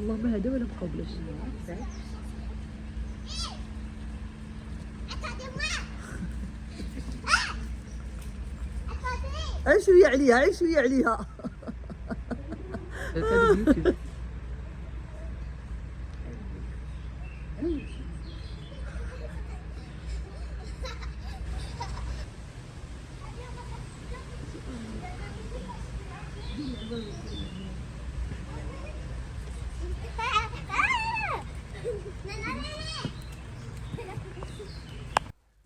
اللهم هذا ولا بقاو بلاش. عيش شويه عليها، عيش شويه عليها.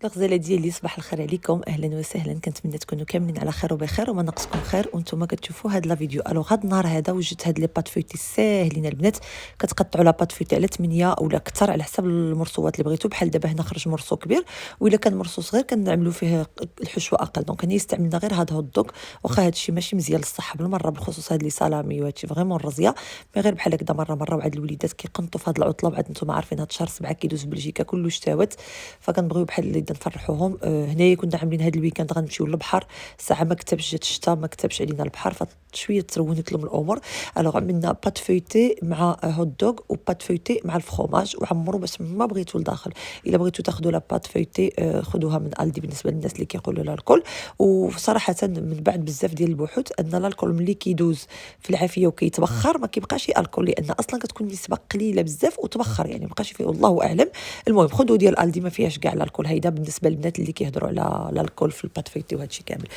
الغزاله ديالي صباح الخير عليكم، اهلا وسهلا، كنتمنى تكونوا كاملين على خير وبخير وما ناقصكم خير وانتم كتشوفوا هذا لا فيديو. الوغ هذا النهار هذا وجدت هاد لي بات فويتي ساهلين البنات، كتقطعوا لا بات فويتي على 8 اولا اكثر على حسب المرصوات اللي بغيتو. بحال دابا هنا خرج مرصو كبير، والا كان مرصو صغير كنعملوا فيه الحشوه اقل. دونك هنا استعملنا غير هذا الدوغ، واخا هذا الشيء ماشي مزيان للصحه بالمره، بالخصوص هاد لي سالامي وهادشي فريمون رزيه، مي غير بحال هكذا مره وعاد الوليدات كيقنطوا في هاد العطله، وعاد نتوما عارفين هاد الشهر 7 كيدوز في بلجيكا كله اشتاوت، فكنبغيو بحال اللي نفرحوهم. هنايا كنا عاملين هذا الويكاند غنمشيو للبحر، ساعه ما كتبش جات الشتا، ما كتبش علينا البحر، فشويه ترونت لهم الامور. الوغ عملنا بات فويتي مع هوت دوغ وبات فويتي مع الفخوماج، وعمروا باش ما بغيتو لداخل. الا بغيتو تاخذوا لا بات فويتي خذوها من الدي بالنسبه للناس اللي كيقولوا الكول. وصراحه من بعد بزاف ديال البحوث ان الكول ملي كيدوز في العافيه وكيتبخر ما كيبقاش الكول، لان اصلا كتكون نسبه قليله بزاف وتبخر، يعني ما بقاش فيه والله اعلم. المهم خذوا ديال الدي ما فيهاش كاع الكول، هيدا بالنسبه للبنات اللي كيهضروا على الكول في البات فويتي وهذا الشيء كامل.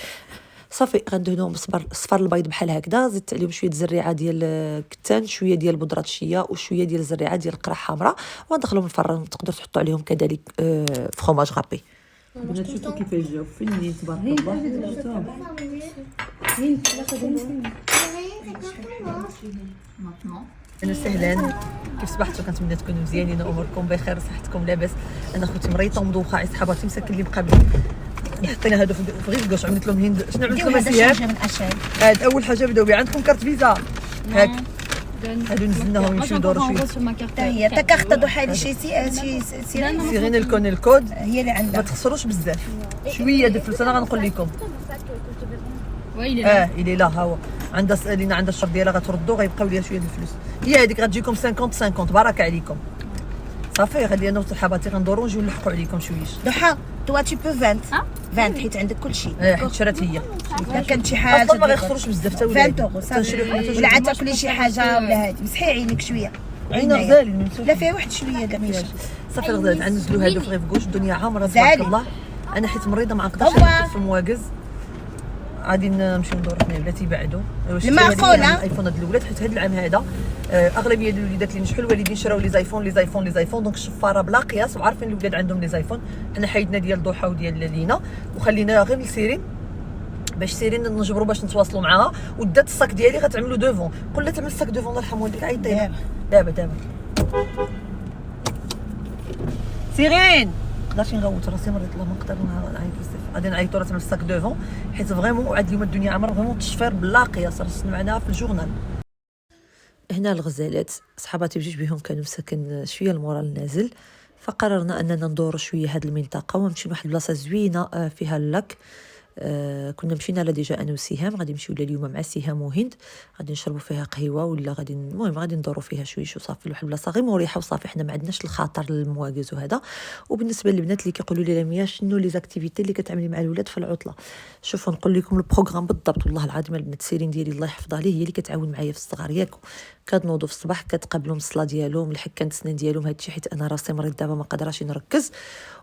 صافي غندهنوهم صفر البيض بحال هكذا، زدت عليهم شويه زريعه ديال كتان، شويه ديال بودره الشيا وشويه ديال الزريعه ديال القرع حمراء، وندخلهم الفران. تقدروا تحطوا عليهم كذلك فخوماج غابي. بنات شفتوا كيفاش جاو فنين تبارك الله. انا سهلان، كيف صبحتوا؟ كنتمنى تكونوا مزيانين واموركم بخير، صحتكم لاباس. انا خوتي مريضه ومدوخه، عيط صحاباتي مساكن اللي بقى حطينا هادو في غير كاش. عملت لهم هند شنو عملت لهم اسياب. هاد اول حاجه بداو بها. عندكم كارت فيزا هاك؟ هادو نزلناهم يمشيو يدوروا شويه. هي تا كارت دو حالي شي سيرين الكود هي اللي عندها. ما تخسروش بزاف، شويه د الفلوس. انا غنقول لكم الي لا ها هو عندها سالينا، عندها الشرط ديالها غتردو، غيبقاو ليها شويه د الفلوس. هي هذيك غتجيكم 50 بارك عليكم. صافي غادي انا وصحاباتي غندورو نجيو نلحقوا عليكم شويش. ضحى توا تي بو 20 حيت عندك كل شيء. حيت شرات هي. الا كانت شي حاجه اصلا ما غيخسروش بزاف تا ولاد 20 ولا عاد تاكلي شي حاجه ولا هادي. مسحي عينك شويه، عينا غزال المنسوخ لا فيها واحد شويه كاع ماشي. صافي الغزال غنزلوا هادو في غيفكوش. الدنيا عامره تبارك الله. انا حيت مريضه ما نقدرش نوقف في المواقز، غادي نمشيو ندورو حنا بلاتي بعدو. المعقوله الايفون هاد الاولاد، حيت هاد العام هذا اغلبيه ديال الوليدات اللي نجحوا الوالدين شراو لي زايفون. دونك الشفاره بلا قياس، وعارفين الولاد عندهم لي زايفون. حنا حيدنا ديال ضحى وديال لينا وخلينا غير لسيرين، باش سيرين نجبروا باش نتواصلوا معاها. ودات الصاك ديالي غتعملوا دوفون. قول لها تعمل الصاك دوفون الله يرحم والديك. عيطي دابا سيرين نقدرش نغوت راسي، مريت الله ما نقدر نعيط بزاف. غادي نعيطوا راه تعمل الصاك دوفون، حيت فريمون وعاد اليوم الدنيا عامره فريمون التشفير بلا قياس، راه سمعناها في الجورنال. هنا الغزالات صحاباتي بجوج بهم كانوا مساكن شويه المورال نازل، فقررنا اننا ندوروا شويه هذه المنطقه ونمشيو لواحد البلاصه زوينه فيها اللاك. كنا مشينا لا ديجا انا وسهام، غادي نمشيو اليوم مع سهام وهند، غادي نشربوا فيها قهوه ولا غادي المهم غادي ندوروا فيها شويه وصافي. لواحد البلاصه غير مريحه وصافي، حنا ما عندناش الخاطر للمواقز وهذا. وبالنسبه للبنات اللي كيقولوا لي لميا شنو لي زاكتيفيتي اللي كتعملي مع الولاد في العطله، شوفوا نقول لكم البروغرام بالضبط. والله العظيم البنات سيرين ديالي الله يحفظها ليه هي اللي كتعاون معايا في الصغار. ياكو كتنوضوا في الصباح كتقابلوا الصلاه ديالهم، الحكان السنان ديالهم، هادشي حيت انا راسي مريض دابا ما قادراش نركز.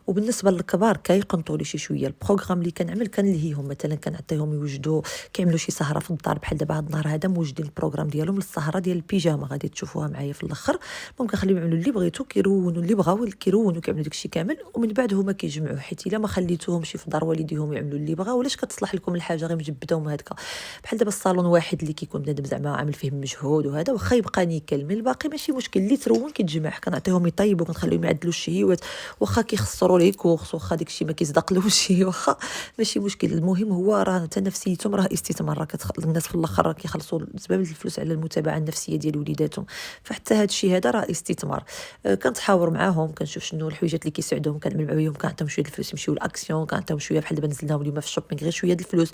وبالنسبه للكبار كيقنطوا لي شويه. البروغرام اللي كنعمل كنلهيهم، مثلا كنعطيهم يوجدوا كيعملوا شي سهره في الدار. بحال دابا هذا النهار هذا موجدين البروغرام ديالهم للسهره ديال البيجاما، غادي تشوفوها معايا في الاخر. ممكن نخليهم يعملوا اللي بغيتو، كيرونوا اللي بغاو كيرونوا كيعملوا داكشي كامل، ومن بعد هما كيجمعوا. حيت الا ما خليتوهمش في دار والديهم يعملوا اللي بغاو، علاش كتصلح لكم الحاجه غير مجبدهم هكا؟ بحال دابا الصالون واحد اللي كيكون بنادم زعما عامل فيه مجهود وهذا، واخا يبقى نيكل من الباقي ماشي مشكل. اللي ترون كيتجمع، كنعطيهم يطيبوا، كنخليهم يعدلوا الشهيوات، واخا كيخسروا يديروا لي كورس واخا داكشي ما كيصدقلوش واخا ماشي مشكل. المهم هو راه حتى نفسيتهم راه استثمار، راه الناس في الاخر راه كيخلصوا بزاف الفلوس على المتابعه النفسيه ديال وليداتهم، فحتى هذا الشيء هذا راه استثمار. كنتحاور معاهم كنشوف شنو الحويجات اللي كيساعدوهم، كنعمل معاهم كنعطيهم شويه الفلوس يمشيو لاكسيون، كنعطيهم شويه بحال دابا نزلناهم اليوم في الشوبينغ غير شويه د الفلوس.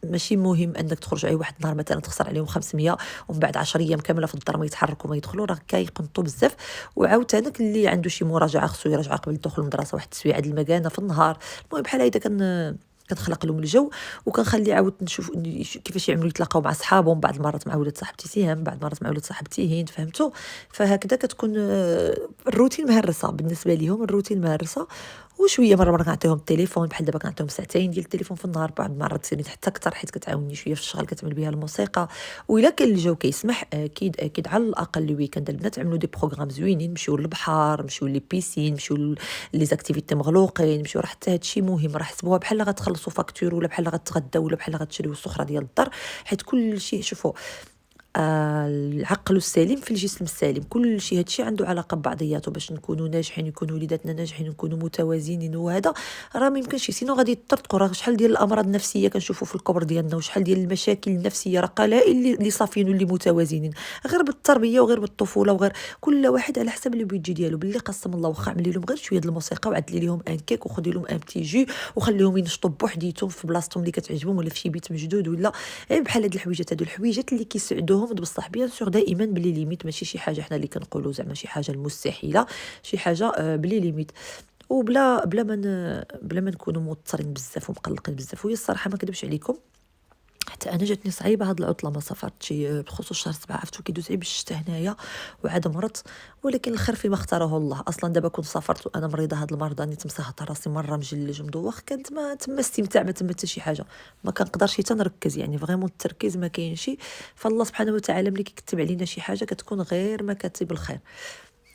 ماشي مهم انك تخرج اي واحد النهار مثلا تخسر عليهم 500 ومن بعد 10 ايام كامله في الدار ما يتحركوا ما يدخلوا، راه كيقنطوا بزاف. وعاوتاني اللي عنده شي مراجعه خصو يراجع قبل الدخول للمدرسه واحد التسويعه د المكانه في النهار. المهم بحال هيدا كنخلق لهم الجو، وكنخلي عاود نشوف كيفاش يعملوا يتلاقاو مع صحابهم، بعض المرات مع ولاد صاحبتي سهام، بعض المرات مع ولاد صاحبتي هند، فهمتوا؟ فهكذا كتكون الروتين مهرسه بالنسبه ليهم، الروتين مهرسه. وشويه مره كنعطيهم التليفون، بحال دابا كنعطيهم ساعتين ديال التليفون في النهار، بعض المرات سيرين حتى اكثر حيت كتعاوني شويه في الشغل كتعمل بها الموسيقى. وإلا كان الجو كيسمح اكيد على الاقل الويكاند البنات عملوا دي بروغرام زوينين، مشيو للبحر، مشيو لي بيسين، مشيو لي زاكتيفيتي مغلوقين، مشيو. راه حتى هادشي مهم، راه حسبوها بحال غتخلصوا فاكتور ولا بحال غتغداو ولا بحال غتشريو السخره ديال الدار، حيت كل شيء شوفوا العقل السليم في الجسم السليم، كل شيء هادشي عنده علاقه ببعضياته. باش نكونوا ناجحين، يكونوا وليداتنا ناجحين، نكونوا متوازنين، وهذا راه ما يمكنش سينو غادي تطرطقوا. راه شحال ديال الامراض النفسيه كنشوفوا في الكبر ديالنا، وشحال ديال المشاكل النفسيه راه قلائل اللي صافيين واللي متوازنين، غير بالتربيه وغير بالطفوله وغير كل واحد على حسب البيجي ديالو. باللي قسم الله واخا عملي لهم غير شويه د الموسيقى وعدلي لهم ان كيك وخدي لهم ان بتي جو وخليهم ينشطوا بوحديتهم في بلاصتهم اللي كتعجبهم ولا في شي بيت مجدود ولا بحال هاد الحويجات. هادو الحويجات اللي كيسعدوهم بصح بيان دائما بلي ليميت، ماشي شي حاجه حنا اللي كنقولوا زعما شي حاجه المستحيله، شي حاجه بلي ليميت، وبلا بلا ما نكونوا موترين بزاف ومقلقين بزاف. وهي الصراحه ما كذبش عليكم، حتى انا جاتني صعيبه هاد العطله، ما سافرتش بخصوص شهر 7 عرفتو كيدوز عيب الشتا هنايا وعاد مرضت، ولكن الخير فيما اختاره الله. اصلا دابا كنت سافرت وانا مريضه، هاد المرض راني تمسحت راسي مره مجلج مدوخ، كانت ما تما استمتاع ما تما حتى شي حاجه، ما كنقدرش حتى نركز، يعني فريمون التركيز ما كاينش. فالله سبحانه وتعالى ملي كيكتب علينا شي حاجه كتكون غير ما كاتب الخير.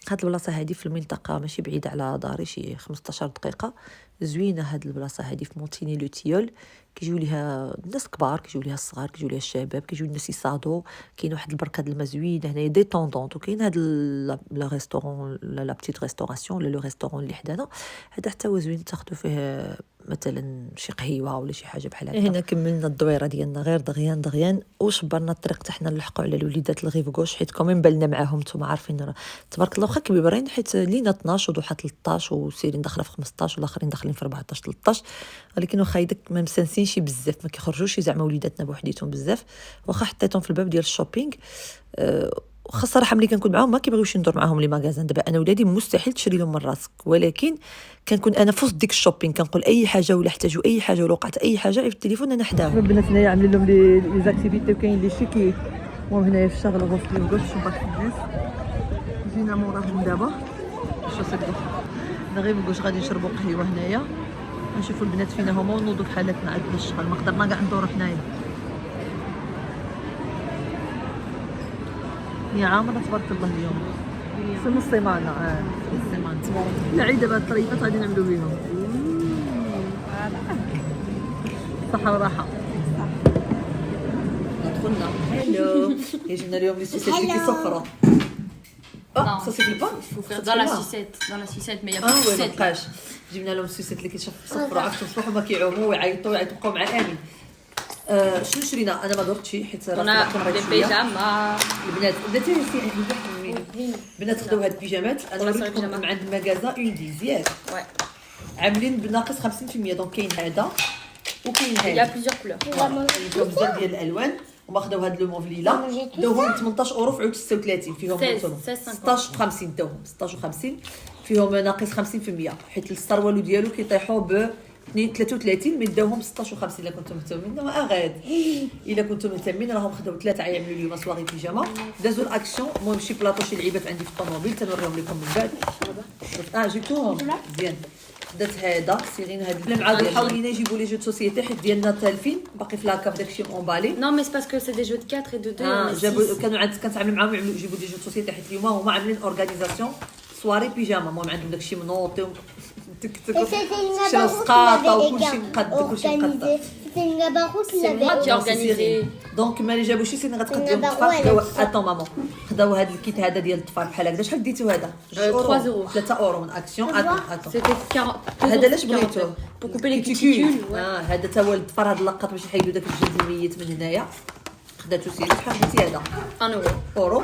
هاد البلاصه هادي في المنطقه ماشي بعيده على داري، شي 15 دقيقه، زوينه هاد البلاصه هادي في مونتيني لو تيول. كيجيو ليها الناس كبار، كيجيو ليها الصغار، كيجيو ليها الشباب، كيجيو الناس يصادو. كاين واحد البركه د الماء زوينه هنايا ديتوندونط، وكاين هاد لا ريستورون لا بتيت ريستوراسيون ولا لو ريستورون اللي حدانا هذا حتى هو زوين، تاخذوا فيه مثلا شي قهيوه ولا شي حاجه بحال هكا. هنا كملنا الدويره ديالنا غير دغيان وشبرنا الطريق حتى حنا نلحقوا على الوليدات الغيف كوش، حيت كومين بالنا معاهم. نتوما عارفين تبارك الله واخا كبيرين، حيت لينا 12 وضحى 13 وسيرين داخله في 15 والاخرين داخلين في 14 13، ولكن واخا يدك ما مسنسينش بزاف، ما كيخرجوش زعما وليداتنا بوحديتهم بزاف. واخا حطيتهم في الباب ديال الشوبينغ واخا الصراحه ملي كنكون معاهم ما كيبغيوش ندور معاهم لي ماغازان. دابا انا ولادي مستحيل تشري لهم من راسك، ولكن كنكون انا في وسط ديك الشوبينغ كنقول اي حاجه ولا احتاجوا اي حاجه ولا وقعت اي حاجه في التليفون انا حداهم. البنات هنايا عاملين لهم لي زاكتيفيتي وكاين لي شيكي. المهم هنايا في الشغل غوف لي كوش باك الناس جينا موراهم دابا الشوسيت غير كوش غادي نشربوا قهوه هنايا، نشوفوا البنات فينا هما ونوضوا بحالاتنا عندنا الشغل، ما قدرنا كاع ندوروا حنايا. يا عامره تبارك الله اليوم في نص السيمانه العيد دابا الطريفات غادي نعملوا بهم صحه وراحه. دخلنا هلو جبنا اليوم لي سوسيت اللي كيصفروا. Ça c'est pas faut faire dans la sucette mais il y a pas de sucette. مابقاش جبنا لهم السوسيت اللي كيصفروا، عرفتوا الصبح هما كيعوموا ويعيطوا يبقاو مع امين. شنو شرينا؟ انا ما درتش حيت راه بيجاما البنات البنات خداو هاد البيجامات. انا وريتكم من عند المغازا اون ديزيات عاملين بناقص 50%، دونك كاين هذا وكاين هذا. Il y a plusieurs couleurs. بزاف ديال الالوان، وما خداو هاد لو موف ليلا داوهم 18 اورو في عود 36 فيهم 16 50 داوهم 16 50 فيهم ناقص 50%، حيت السروالو ديالو كيطيحوا ب 33 من داوهم 16 50. الا كنتم مهتمين غاد الا كنتم مهتمين راهم خداو ثلاثه عيعملوا اليوم سواغي بيجاما دازوا الاكسيون. المهم شي بلاطو شي لعيبات عندي في الطوموبيل تنوريهم لكم من بعد. جبتوهم مزيان. خدات هذا سيرين هذا بلا مع حاولينا نجيبوا لي جو سوسيتي حيت ديالنا تالفين باقي في لاكاف داكشي اونبالي. Non mais c'est parce que c'est des jeux de 4 et de 2. جابوا كانوا كنتعامل معاهم يجيبوا دي جو سوسيتي حيت اليوم هما عاملين اورغانيزاسيون سواري بيجاما. المهم عندهم داكشي منوطي تك شرا سقاطه وكلشي مقاد كلشي مقاد. C'est moi qui ai organisé. دونك ملي جابو شي سيرين غتقديو الطفار خداو اتون مامون خداو هذا الكيت هذا ديال الطفار بحال هكذا. شحال ديتو هذا؟ 3 euros. 3 اورو من اكسيون. اتون C'était 40. هذا علاش بغيتوه؟ Pour couper les كيتيكول. cuticules. هذا تا هو الطفار هذا اللقط باش يحيدوا داك الجلد الميت من هنايا. خداتو سيرين. شحال خديتي هذا؟ 1 euro. اورو.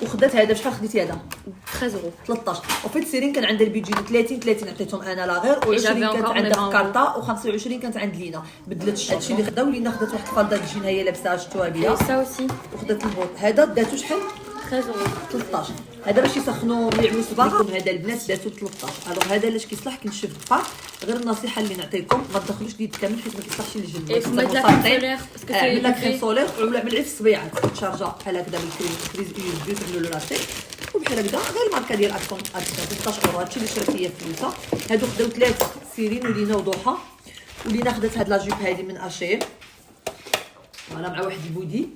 وخدات هذا شحال خديتي هذا؟ 13 euros. 13. وفي سيرين كان عندها البيجي 30 عطيتهم انا لا غير، و20 j'avais كانت encore عندها mes كارطه، و25 كانت عند لينا. بدلت هادشي اللي خداو. لينا خدات واحد الفالده الجينه هي لابساها شفتوها Et بها، ça aussi. وخدات البوط. هذا داتو شحال؟ 13 euros. 13. هذا باش يسخنوا ويعملوا صباغ. هذا البنات داتو 13. الوغ هذا علاش كيصلح كنشف الطفار. غير النصيحه اللي نعطيكم ما تدخلوش اليد كامل حيت ما كيصلحش للجلد. Et faut mettre la crème solaire parce que c'est عمل لك كريم UV. سولير ولا عمل غير في الصبيعات تشارجا بحال هكذا بالكريز USB تعملوا له لاسي وبحال هكذا. غير الماركه ديال اكسون 16 اورو. هادشي اللي شريت هي فلوسها. هادو خداو 3 سيرين ولينا وضحى. ولينا خدات هاد لاجيب هادي من اشير فوالا مع واحد البودي.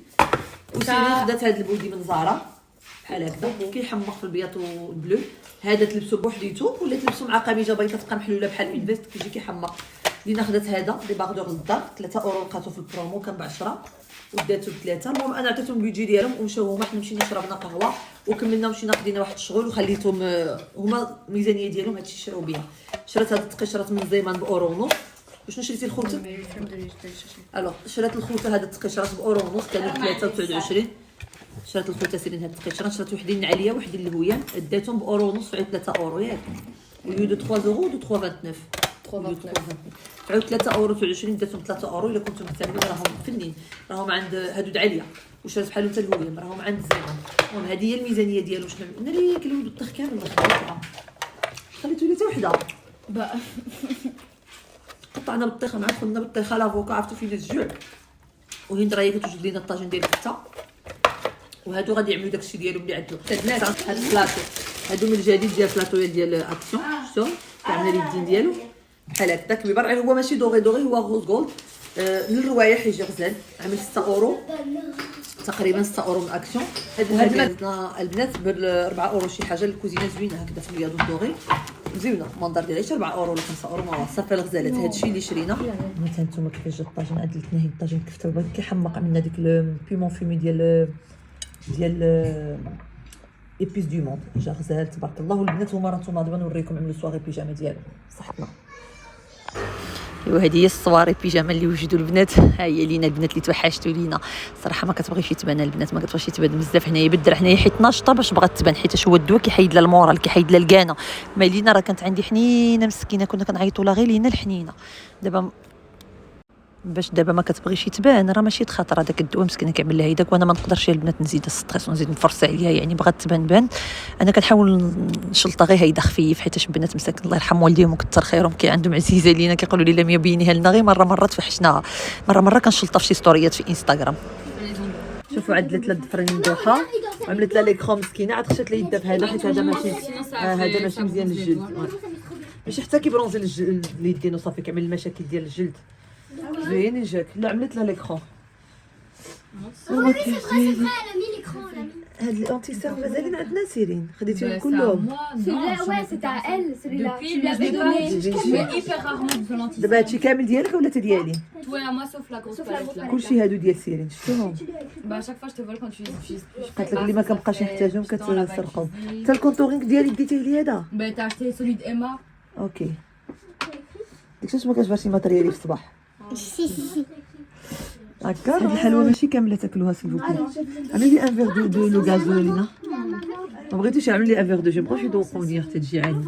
وسيرين خدات هاد البودي من زارا بحال هكذا كيحمق في البياض والبلو. هذا تلبسو بوحديتو ولا تلبسو مع قميجه بيضاء تبقى محلوله بحال اون فيست كيجي كيحمق. لينا خدات هذا دي باغدور للدار 3 اورو لقاتو في البرومو كان ب 10 وداتو ب3. المهم انا عطيتهم البيجي ديالهم ومشاو هما. حنا مشينا شربنا قهوه وكملنا مشينا قضينا واحد الشغل وخليتهم هما الميزانيه ديالهم هادشي شراو بيها. شرات هاد التقشرات من زيمان باورو ونص. وشنو شريتي الخوته؟ الوغ شرات الخوته هاد التقشرات باورو ونص كانوا 3.29. شرات الخوته سيرين هاد التقشرات. شرات وحدين عليا وحدين لهويان داتهم باورو ونص وعيد 3 اورو ياك. وليو دو 3 اورو دو 3.29 عاود 3 اورو 29 داتهم 3 اورو. الا كنتم مهتمين راهم فنين راهم عند هادو عليا وشرات بحالهم حتى الهويان راهم عند زينون. المهم هذه هي الميزانيه ديالو. شنو انا اللي كنولدو الطخ كامل ما خديتها خليتو لي حتى وحده. قطعنا بالطيخه مع دخلنا بالطيخه لافوكا. عرفتوا فين الجوع. وهند راهي كتوجد لينا الطاجين ديال الفته. وهادو غادي يعملوا داكشي ديالهم اللي عندهم. الناس هاد البلاطو هادو من الجديد ديال البلاطو ديال اكسيون. شفتوا كيعمل اليدين ديالو بحال هكا كبير. هو ماشي دوغي هو غوز جولد. للروايح يجي غزال. عامل 6 اورو تقريبا 6 اورو من اكسيون. هاد البنات ب 4 اورو شي حاجه الكوزينه زوينه هكذا في البياض والدوغي زوينه. المنظر ديالها 4 اورو ولا 5 اورو ما صافي الغزالات. هادشي اللي شرينا. مثلا نتوما كيفاش جا الطاجين عدلتنا. هي الطاجين كفته وبان كيحمق. عملنا ديك البيمون فيمي ديال ايبيس دو موند جا غزال تبارك الله. والبنات هما راه نتوما دابا نوريكم عملوا سواغي بيجامه ديالهم صحتنا. ايوا هذه هي الصواري بيجامه اللي وجدوا البنات. ها هي لينا البنات اللي توحشتوا لينا صراحه. ما كتبغيش تبان البنات ما كتبغيش تبان بزاف هنايا بالدرع هنايا حيت ناشطه باش بغات تبان حيت هو الدواء كيحيد لها المورال كيحيد لها الكانه. ما لينا راه كانت عندي حنينه مسكينه كنا كنعيطوا لها غير لينا الحنينه. دابا باش دابا ما كتبغيش تبان راه ماشي تخاطر هذاك الدواء مسكينه كيعمل لها هيداك. وانا ما نقدرش البنات نزيد الستريس ونزيد نفرص عليها يعني بغات تبان. انا كنحاول نشلطها غير هيدا خفيف حيت البنات مساكن الله يرحم والديهم وكثر خيرهم كي عندهم عزيزه لينا كيقولوا لي لا ما بينيها لنا غير مره تفحشناها مره كنشلطها في شي ستوريات في انستغرام. شوفوا عدلت لها الضفرين ندوخه وعملت لها ليكرون مسكينه. عاد خشات لها يدها في هذا حيت هذا ماشي هذا ماشي مزيان للجلد. ماشي حتى كيبرونزي اليدين وصافي كيعمل المشاكل ديال الجلد. زوين جاك. لا عملت لها ليكرون. هاد الانتي سير مازالين عندنا سيرين خديتيهم كلهم. Celui-là, ouais, c'était à elle, celui-là. Tu lui avais donné. Mais hyper rarement de lentilles. دابا هادشي كامل ديالك ولا تا ديالي؟ Toi et à moi sauf la grosse palette là. كلشي هادو ديال سيرين شفتوهم. Bah à chaque fois je te vole quand tu utilises plus. قالت لك اللي ما كنبقاش نحتاجهم كتسرقهم. حتى الكونتورينغ ديالي ديتيه لي هذا. Bah t'as acheté celui de Emma. اوكي. داكشي ما كتبغيش ماتريالي في الصباح. هكا هاد الحلوه ماشي كامله تاكلوها سيفوكي. عملي لي ان فيغ دو لو غازولينا. ما بغيتيش عمل لي ان فيغ دو جو بغيتش يذوقوا لي حتى تجيعاني.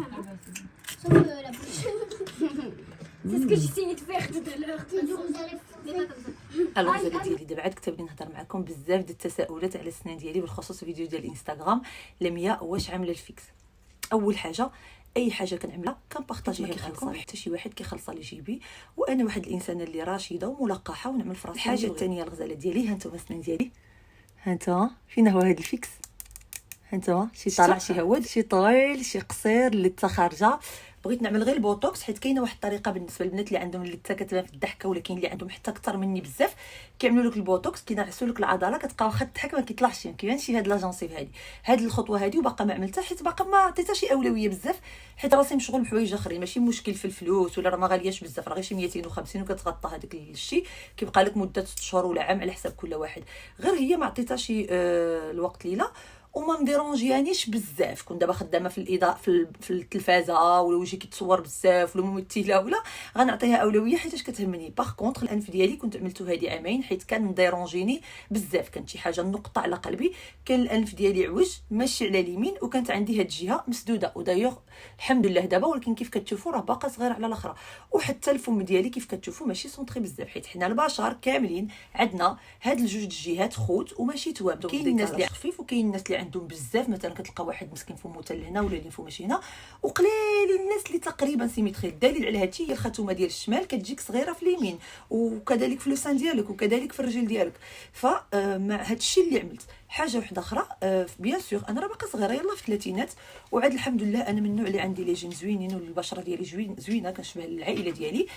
C'est ce que j'essayais de faire tout à l'heure. الوغ ديالي دابا عاد كتب لي نهضر معكم بزاف ديال التساؤلات على السنان ديالي بالخصوص فيديو ديال الانستغرام. لمياء واش عامله الفيكس؟ اول حاجه اي حاجه كنعملها كنبارطاجيها معكم حتى شي واحد كيخلصها لي جيبي. وانا واحد الانسانه اللي راشده وملقحه ونعمل في راسي. الحاجه الثانيه الغزاله ديالي ها انتم السنان ديالي ها انتم فين هو هذا الفيكس. ها انتم شي طالع شي هواد شي طويل شي قصير اللي خارجه بغيت نعمل غير البوتوكس، حيت كاينه واحد الطريقه بالنسبه للبنات اللي عندهم اللي كتبان في الضحكه، ولا كاين اللي عندهم حتى اكثر مني بزاف، كيعملوا لك البوتوكس كينعسوا لك العضله، كتبقى واخا تضحك ما كيطلعش، ما كيبانش هاد لاجونسيف هاد الخطوه هادي وباقا ما عملتها، حيت باقا ما عطيتها شي اولويه بزاف، حيت راسي مشغول بحوايج اخرين، ماشي مشكل في الفلوس ولا راه ما غالياش بزاف، راه غير شي 250 وكتغطى هذاك الشيء، كيبقى لك مده 6 شهور ولا عام على حساب كل واحد. غير هي ما عطيتهاش الوقت ليله وما مديرونجيانيش بزاف. كنت دابا خدامه في الاضاءه في التلفازه ولا وجهي كيتصور بزاف ولا ممثله ولا غنعطيها اولويه حيتاش كتهمني. باغ كونطخ الانف ديالي كنت عملته هادي عامين حيت كان مديرونجيني بزاف، كانت شي حاجه نقطه على قلبي. كان الانف ديالي عوج ماشي على اليمين وكانت عندي هاد الجهه مسدوده، ودايوغ الحمد لله دابا، ولكن كيف كتشوفوا راه باقا صغير على الاخرى. وحتى الفم ديالي كيف كتشوفوا ماشي سونطري بزاف، حيت حنا البشر كاملين عندنا هاد الجوج الجهات خوت وماشي توام. كاين الناس اللي خفيف وكاين الناس اللي عندهم بزاف، مثلا كتلقى واحد مسكين فمو حتى لهنا ولا اللي فمو ماشي هنا، وقليل الناس اللي تقريبا سيميتري. الدليل على هادشي هي الخاتومه ديال الشمال كتجيك صغيره في اليمين، وكذلك في لوسان ديالك، وكذلك في الرجل ديالك. فمع هادشي اللي عملت حاجه وحده اخرى، بيان سور انا راه باقا صغيره يلاه في الثلاثينات، وعاد الحمد لله انا من النوع اللي عندي لي جين زوينين والبشره ديالي زوينه، كنشبه العائله ديالي.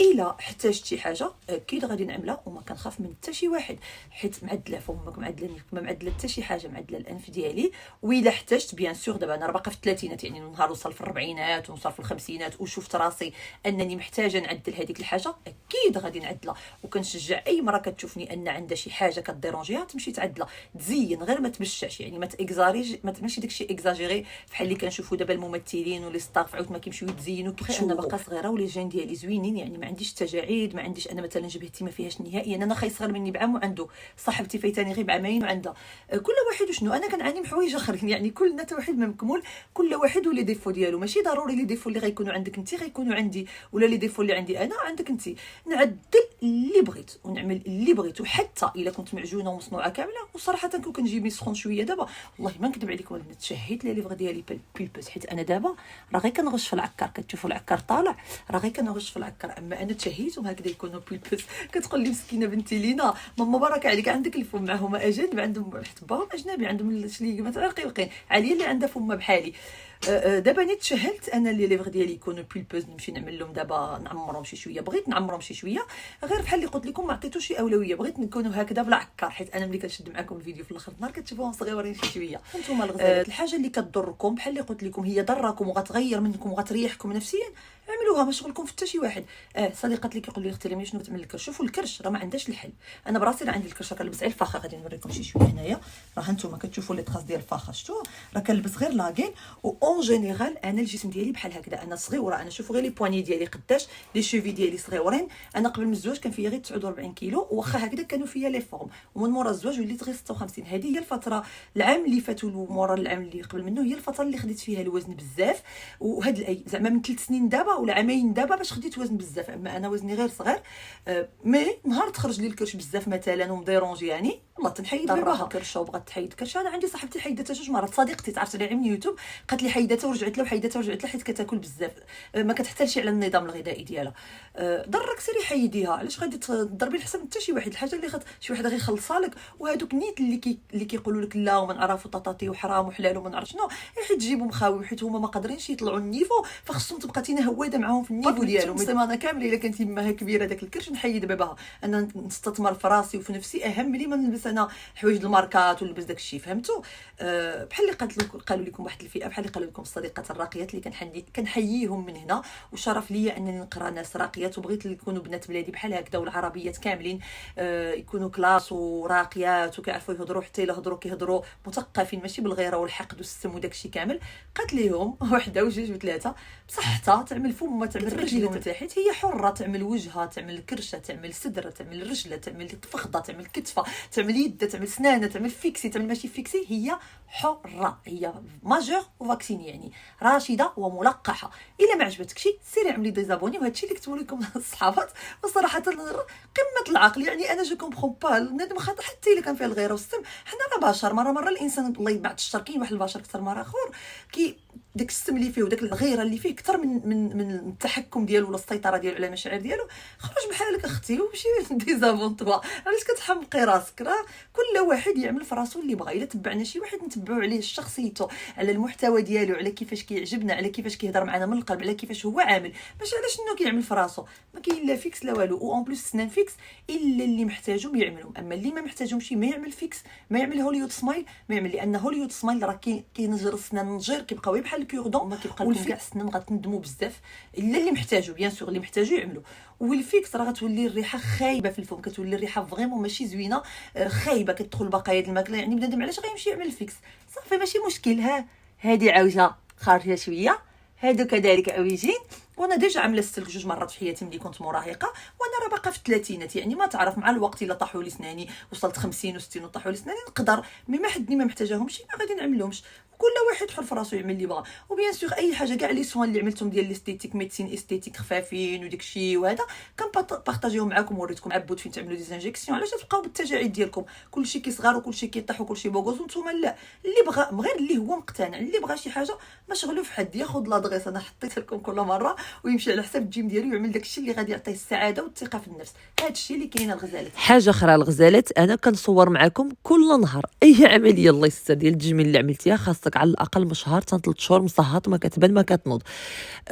الا احتاجت شي حاجه اكيد غادي نعملها وما كنخاف من حتى شي واحد، حيت معدله فمك، معدله ما معدله حتى شي حاجه، معدله الانف ديالي. وإلا احتاجت بيان سور دابا انا راه باقا في الثلاثينات، يعني نهار وصل في الربعينات ونوصل في الخمسينات وشفت راسي انني محتاجه نعدل هذيك الحاجه، اكيد غادي نعدلها. وكنشجع اي مرة كتشوفني ان عندها شي حاجه كديرونجيها تمشي تعدلها، تزين غير ما تبشعش، يعني ما تاكزاريج، ماشي داكشي اكزاجيري بحال اللي كنشوفوا دابا الممثلين ولي ستاف عاود ما كيمشيو يتزينوا. انا باقا صغيره ولي جين ديالي زوينين، يعني ما عنديش تجاعيد، ما عنديش انا مثلا جبهتي ما فيهاش نهائيا. انا خاي صغر مني بعام وعنده، صاحبتي فايتاني غير بعامين وعندها. كل واحد وشنو، انا كنعاني من حوايج اخرين، يعني كلنا حتى واحد ما مكمول، كل واحد ولي ديفو ديالو. ماشي ضروري لي ديفو اللي غيكونوا عندك انت غيكونوا عندي، ولا لي ديفو اللي عندي انا عندك انت. نعدل اللي بغيت ونعمل اللي بغيت، وحتى الا كنت معجونه ومصنوعه كامله. وصراحه كون كنجيب سخون شويه دابا، والله ما نكذب عليكم البنات، تشهيت لي ليفغ ديالي بيلبوس، حيت انا دابا راه غير كنغش في العكار، كتشوفوا العكار طالع، راه غير كنغش في العكار. اما انا تشهيتهم هكذا يكونوا بيلبوس. كتقول لي مسكينه بنتي لينا، ماما بارك عليك عندك الفم، معهم اجانب عندهم حتى باهم اجنبي عندهم الشليق مثلا قيقين، عليا اللي عندها فم بحالي. دابا نيت تشهلت انا اللي ليفغ ديالي يكونوا بيلبوز، نمشي نعمل لهم دابا نعمرهم شي شويه، بغيت نعمرهم شي شويه، غير بحال اللي قلت لكم ما عطيتوش شي اولويه، بغيت نكونوا هكذا بلا عكار، حيت انا ملي كنشد معكم الفيديو في الاخر النهار كتشوفوهم صغيورين شي شويه. نتوما الغزالات الحاجه اللي كتضركم بحال اللي قلت لكم هي ضركم وغتغير منكم وغتريحكم نفسيا، عملوها، ما شغلكم في حتى شي واحد. صديقات لي كيقول لي اختي لي شنو تعمل الكرش؟ شوفوا الكرش راه ما عندهاش الحل. انا براسي راه عندي الكرش، كنلبس غير الفاخه، غادي نوريكم شي شويه هنايا، راه هانتوما كتشوفوا لي طراس ديال الفاخه، شفتوا راه كنلبس غير لاكين. اون جينيرال انا الجسم ديالي بحال هكذا، انا صغيره، انا شوفوا غير لي بواني ديالي قداش، لي شوفي ديالي صغيورين. انا قبل من الزواج كان فيا غير 49 كيلو، واخا هكذا كانوا فيا لي فورم، ومن مورا الزواج وليت غير 56. هذه هي الفتره، العام اللي فات ومورا العام اللي قبل منه، هي الفتره اللي خديت فيها الوزن بزاف. وهاد زعما من 3 سنين دابا ولا عامين دابا باش خديت وزن بزاف. اما انا وزني غير صغير، مي نهار تخرج لي الكرش بزاف مثلا ومديرونجي، يعني والله تنحيد بها كرشه وبغات تحيد كرشه. انا عندي صاحبتي حيدتها 2 مرات، صديقتي تعرفت عليها من يوتيوب، قالت لي حيدتها ورجعت لها وحيدتها ورجعت لها، حيت كتاكل بزاف، ما كتحتالش على النظام الغذائي ديالها. ضرك سيري حيديها، علاش غادي تضربي الحساب حتى شي واحد؟ الحاجه اللي شي وحده غيخلصها لك، وهذوك النيت اللي كيقولوا لك لا وما نعرفوا طاطاتي وحرام وحلال وما نعرف شنو، حيت تجيبهم خاوي، حيت هما ما قادرينش يطلعوا النيفو، فخصهم تبقى تينا هواده معاهم في النيفو ديالهم. انا كامله الا كانت يماها كبيره داك الكرش نحيد باباها، انا نستثمر في راسي وفي نفسي، اهم لي ما نلبس انا حوايج الماركات ونلبس داك الشيء، فهمتوا؟ بحال اللي قالوا لكم واحد الفئه، بحال اللي قالوا لكم الصديقات الراقيات اللي كنحييهم من هنا، وشرف ليا انني نقرا ناس راقيات، وبغيت يكونوا بنات بلادي بحال هكذا، والعربيات كاملين يكونوا كلاس وراقيات وكيعرفوا يهضروا، حتى الا هضروا كيهضروا مثقفين، ماشي بالغيره والحقد والسم وداك الشيء كامل. قالت لهم وحده وجوج وثلاثه بصحتها، تعمل فمها، تعمل رجلها تحت، هي حره، تعمل وجهها، تعمل كرشه، تعمل صدر، تعمل رجله، تعمل فخذه، تعمل كتفه، تعمل يد، تعمل سنانه، تعمل فيكسي، تعمل ماشي فيكسي، هي حره، هي ماجور وفاكسيني، يعني راشده وملقحه. الا ما عجبتكش سيري عملي ديزابوني، وهذا الشيء اللي كتبوا لكم الصحافات. وصراحه قمه العقل، يعني انا جو كومبرون با البنادم خاطر حتى الا كان فيها الغيره والسم، حنا راه بشر، مره الانسان الله يبعد الشر، كاين واحد البشر اكثر مره اخر داك السم اللي فيه وداك الغيره اللي فيه اكثر من التحكم ديالو ولا السيطره ديالو على المشاعر ديالو، خرج بحالك اختي ومشي ديزافونتوا. علاش كتحمقي راسك؟ راه كل واحد يعمل في راسو اللي بغا. الا تبعنا شي واحد نتبعوا عليه شخصيته، على المحتوى ديالو، على كيفاش كيعجبنا، على كيفاش كيهضر معنا من القلب، على كيفاش هو عامل، ماشي على شنو كيعمل في راسو. ما كاين لا فيكس لا والو. و اون بليس سنان فيكس الا اللي محتاجهم يعملهم، اما اللي ما محتاجهمش ما يعمل فيكس، ما يعمل هوليود سمايل، ما يعمل. لان هوليود سمايل راه كينجر السنان نجير كيبقاو بحال الكوردون، ما كيبقى لكم كاع السنان غتندموا بزاف. الا اللي محتاجو بيان سور، اللي محتاجو يعملوا. والفيكس راه غتولي الريحه خايبه في الفم، كتولي الريحه فريمون ماشي زوينه، خايبه، كتدخل بقايا الماكله. يعني بنادم علاش غيمشي يعمل الفيكس؟ صافي ماشي مشكل. ها هذه عاوجه خارجه شويه، هادو كذلك عويجين. وانا ديجا عامله السلك 2 مرات في حياتي ملي كنت مراهقه، وانا راه باقا في الثلاثينات. يعني ما تعرف مع الوقت الا طاحوا لي سناني وصلت 50 و60 وطاحوا لي سناني نقدر، مي ما حدني ما محتاجاهمش ما غادي نعملهمش. كل واحد حر في راسو يعمل اللي بغا. وبيان سور اي حاجه كاع لي سوان اللي عملتهم ديال الاستيتيك ميديسين استيتيك خفافين وداك الشيء وهذا كنبارطاجيهم معكم وريتكم عبود فين تعملوا دي انجيكسيون. علاش تبقاو بالتجاعيد ديالكم؟ كلشي كيصغر وكلشي كيطيح وكلشي بوغوز وانتم لا. اللي بغى غير اللي هو مقتنع، اللي بغى شي حاجه ما شغلو في حد ياخذ لادغيس انا حطيت لكم كل مره ويمشي على حساب الجيم ديالو ويعمل داك الشيء اللي غادي يعطيه السعاده والثقه في النفس. هذا الشيء اللي كاين الغزالات. حاجه اخرى الغزالات، انا كنصور معكم كل نهار اي عمليه الله يستر ديال التجميل اللي عملتيها، خاصك على الاقل من شهر حتى 3 شهور مصهط ما كتبان ما كتنوض.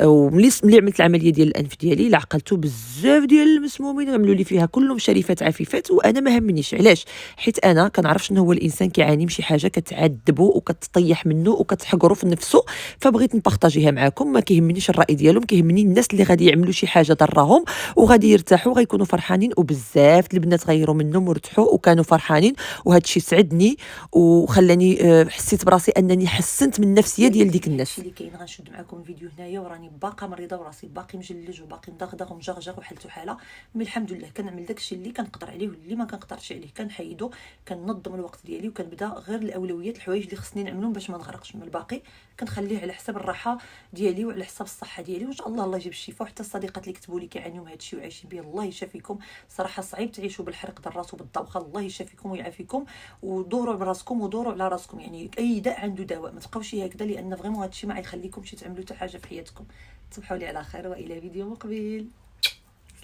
وملي عملت العمليه ديال الانف ديالي لعقلتو بزاف ديال المسمومين عملوا لي فيها كلهم شريفات عفيفات، وانا ما همنيش. علاش؟ حيت انا كنعرف شنو هو الانسان كيعاني من شي حاجه كتعذبو وكتطيح منه وكتحقرو في نفسه، فبغيت نبارطاجيها معكم. ما كيهمنيش الراي ديالهم، كيهمني الناس اللي غادي يعملوا شي حاجه ضرهم وغادي يرتاحوا غيكونوا فرحانين. وبزاف البنات غيروا منهم ورتحوا وكانوا فرحانين، وهذا الشيء سعدني وخلاني حسيت براسي انني حسنت من النفسيه ديال ديك الناس. اللي كاين غنشد معكم الفيديو هنايا، وراني باقا مريضه وراسي باقي مجلج وباقي مدغدغ ومجغجغ وحالته حاله. مي الحمد لله كنعمل داكشي اللي كنقدر عليه واللي ما كنقدرش عليه كنحيدو. كننظم الوقت ديالي وكنبدا غير الاولويات، الحوايج اللي خصني نعملهم باش ما نغرقش. من الباقي كنخليه على حساب الراحه ديالي وعلى حساب الصحه ديالي، وان شاء الله الله يجيب الشفاء. وحتى الصديقات اللي كتبوا لي كيعانيوا من هذا الشيء وعايشين به الله يشافيكم. صراحه صعيب تعيشوا بالحرق ديال الراس وبالدوخه. الله يشافيكم ويعافيكم، ودوروا براسكم ودوروا على راسكم. يعني اي داء عنده دواء، ما تبقاوش هكذا، لان فريمون هذا الشيء ما غيخليكمش تعملوا حتى حاجه في حياتكم. تصبحوا لي على خير والى فيديو مقبل.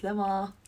سلامه.